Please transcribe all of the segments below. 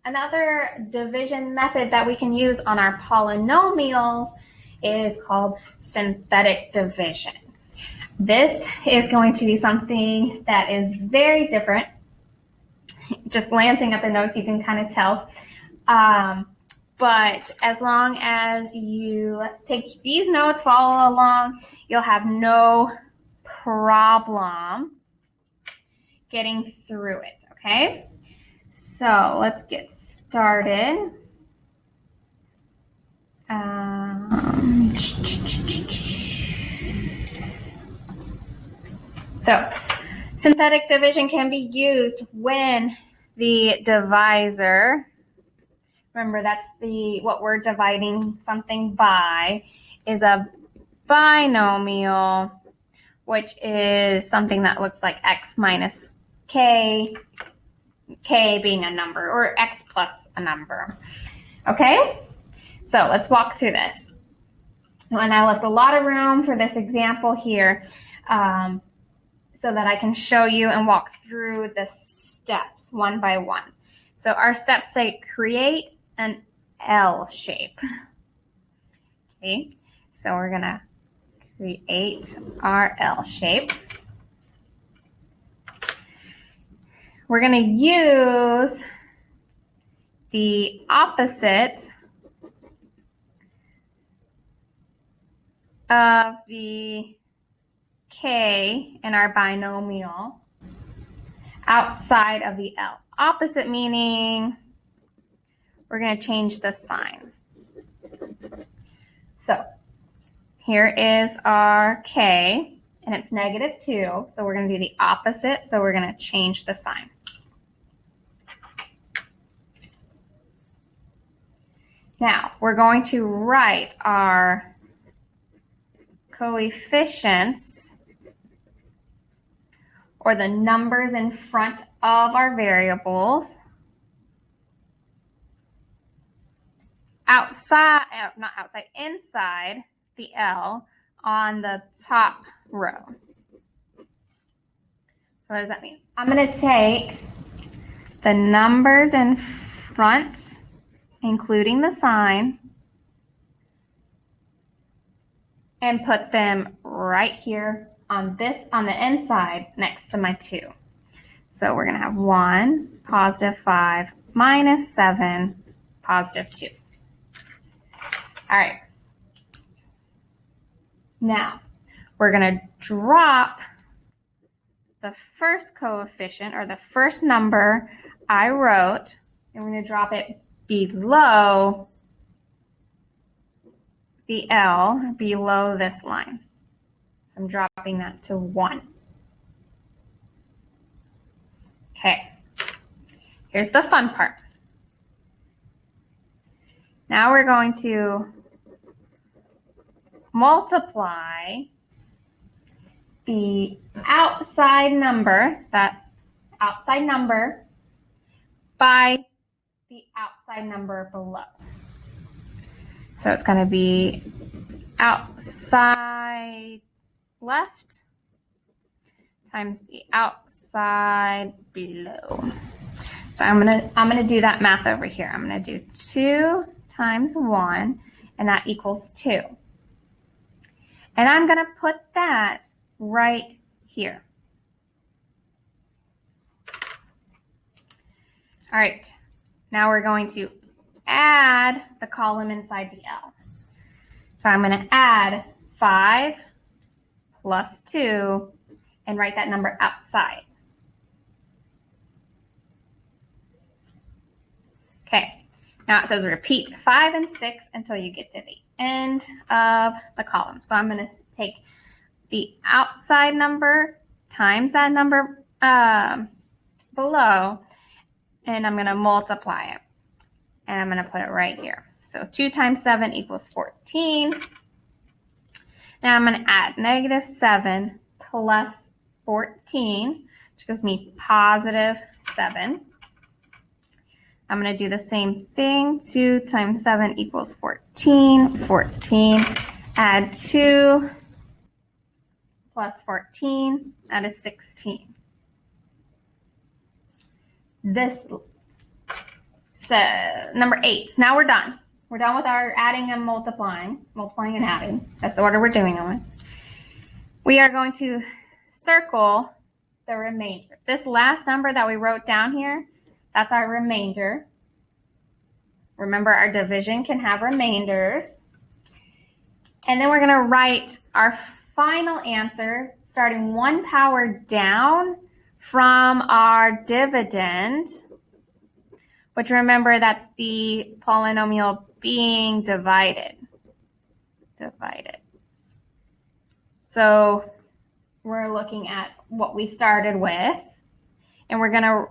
Another division method that we can use on our polynomials is called synthetic division. This is going to be something that is very different. Just glancing at the notes, you can kind of tell. But as long as you take these notes, follow along, you'll have no problem getting through it, okay? So let's get started. So synthetic division can be used when the divisor, remember that's what we're dividing something by, is a binomial, which is something that looks like x minus k, k being a number, or x plus a number. Okay? So let's walk through this. And I left a lot of room for this example here so that I can show you and walk through the steps one by one. So our steps say create an L shape. Okay, so we're going to create our L shape. We're going to use the opposite of the k in our binomial outside of the L. Opposite meaning we're going to change the sign. So here is our k, and it's -2, so we're going to do the opposite, so we're going to change the sign. Now, we're going to write our coefficients, or the numbers in front of our variables, inside the L on the top row. So what does that mean? I'm going to take the numbers in front, including the sign, and put them right here on the inside next to my 2. So we're going to have 1, +5, -7, +2. All right. Now, we're going to drop the first coefficient, or the first number I wrote, and we're going to drop it below the L, below this line. So I'm dropping that to 1. Okay, here's the fun part. Now we're going to multiply the outside number, by the outside number below. So it's going to be outside left times the outside below. So I'm gonna do that math over here. I'm gonna do 2 times 1, and that equals 2. And I'm gonna put that right here. All right, now we're going to add the column inside the L. So I'm going to add 5 plus 2 and write that number outside. Okay, now it says repeat 5 and 6 until you get to the end of the column. So I'm going to take the outside number times that number below, and I'm going to multiply it. And I'm going to put it right here. So 2 times 7 equals 14. Now I'm going to add -7 plus 14, which gives me +7. I'm going to do the same thing. 2 times 7 equals 14. 14. Add 2 plus 14. That is 16. This number 8. Now we're done. We're done with our adding and multiplying and adding. That's the order we're doing them in. We are going to circle the remainder. This last number that we wrote down here, that's our remainder. Remember, our division can have remainders. And then we're going to write our final answer starting 1 power down from our dividend, which remember that's the polynomial being divided. So we're looking at what we started with, and we're going to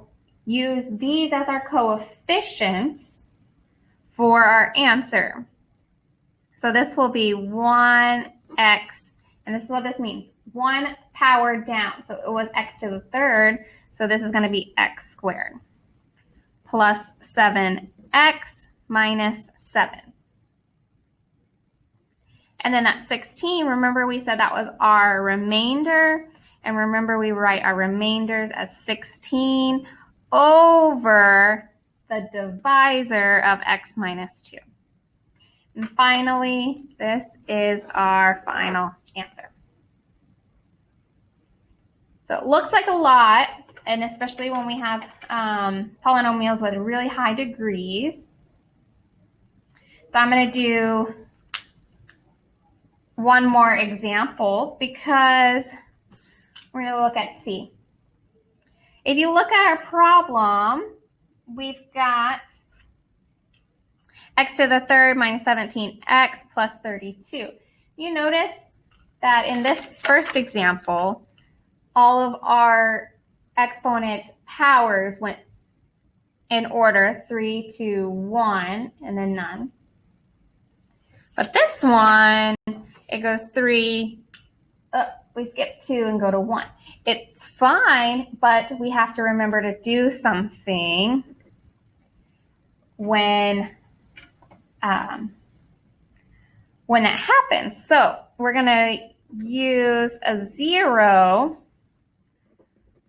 use these as our coefficients for our answer. So this will be 1x, and this is what this means, 1 power down. So it was x to the third, so this is going to be x squared plus 7x minus 7. And then that 16, remember we said that was our remainder, and remember we write our remainders as 16 over the divisor of x minus 2. And finally, this is our final answer. So it looks like a lot, and especially when we have polynomials with really high degrees. So I'm going to do one more example because we're going to look at C. If you look at our problem, we've got x to the third minus 17x plus 32. You notice that in this first example, all of our exponent powers went in order 3, 2, 1, and then none. But this one, it goes 3, we skip 2 and go to 1. It's fine, but we have to remember to do something when that happens. So we're going to use a 0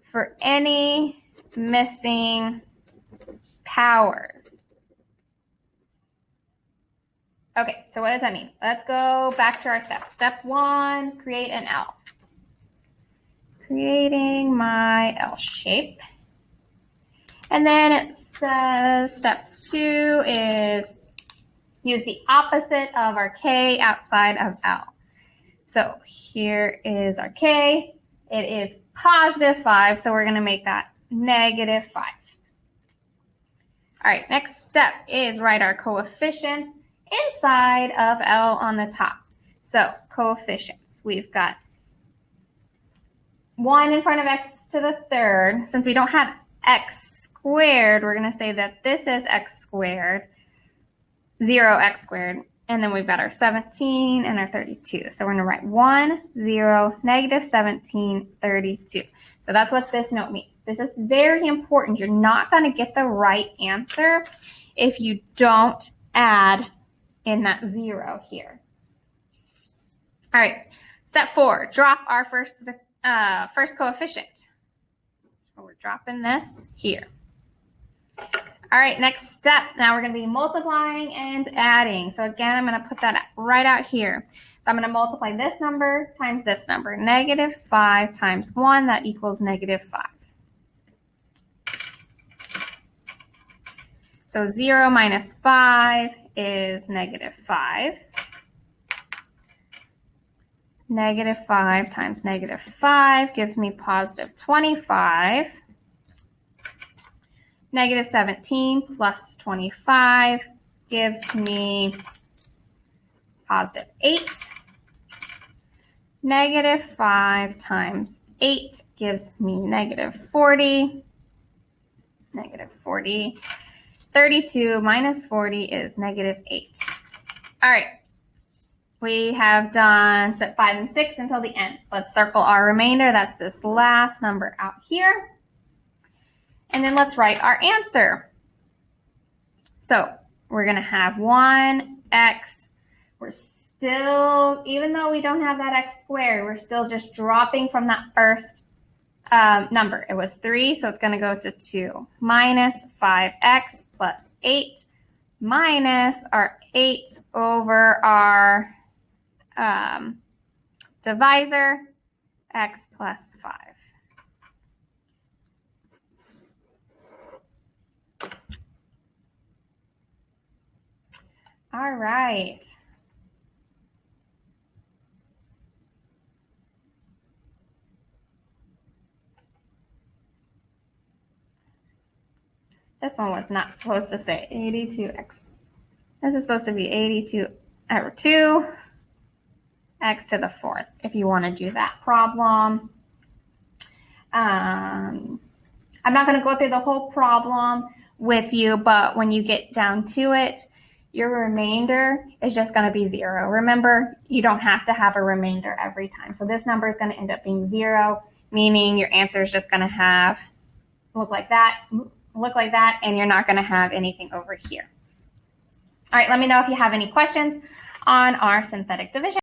for any missing powers. Okay, so what does that mean? Let's go back to our steps. Step 1, create an L. Creating my L shape. And then it says step 2 is use the opposite of our K outside of L. So here is our K. It is positive 5, so we're going to make that negative 5. All right, next step is write our coefficients inside of L on the top. So coefficients, we've got 1 in front of x to the third. Since we don't have x squared, we're going to say that this is x squared, 0x squared. And then we've got our 17 and our 32. So we're going to write 1, 0, negative 17, 32. So that's what this note means. This is very important. You're not going to get the right answer if you don't add in that 0 here. All right, step 4, drop our first coefficient. So we're dropping this here. All right, next step. Now we're going to be multiplying and adding. So again, I'm going to put that right out here. So I'm going to multiply this number times this number. Negative 5 times 1, that equals negative 5. So 0 minus 5 is negative 5. Negative 5 times negative 5 gives me positive 25. Negative 17 plus 25 gives me positive 8. Negative 5 times 8 gives me negative 40. Negative 40. 32 minus 40 is negative 8. All right. We have done step 5 and 6 until the end. Let's circle our remainder. That's this last number out here. And then let's write our answer. So we're going to have 1x. We're still, even though we don't have that x squared, we're still just dropping from that first number. It was 3, so it's going to go to 2. Minus 5x plus 8 minus our 8 over our divisor, x plus 5. All right. This one was not supposed to say 82x. This is supposed to be 82 over 2 x to the 4th if you want to do that problem. I'm not going to go through the whole problem with you, but when you get down to it, your remainder is just going to be 0. Remember, you don't have to have a remainder every time. So this number is going to end up being 0, meaning your answer is just going to look like that, and you're not going to have anything over here. All right, let me know if you have any questions on our synthetic division.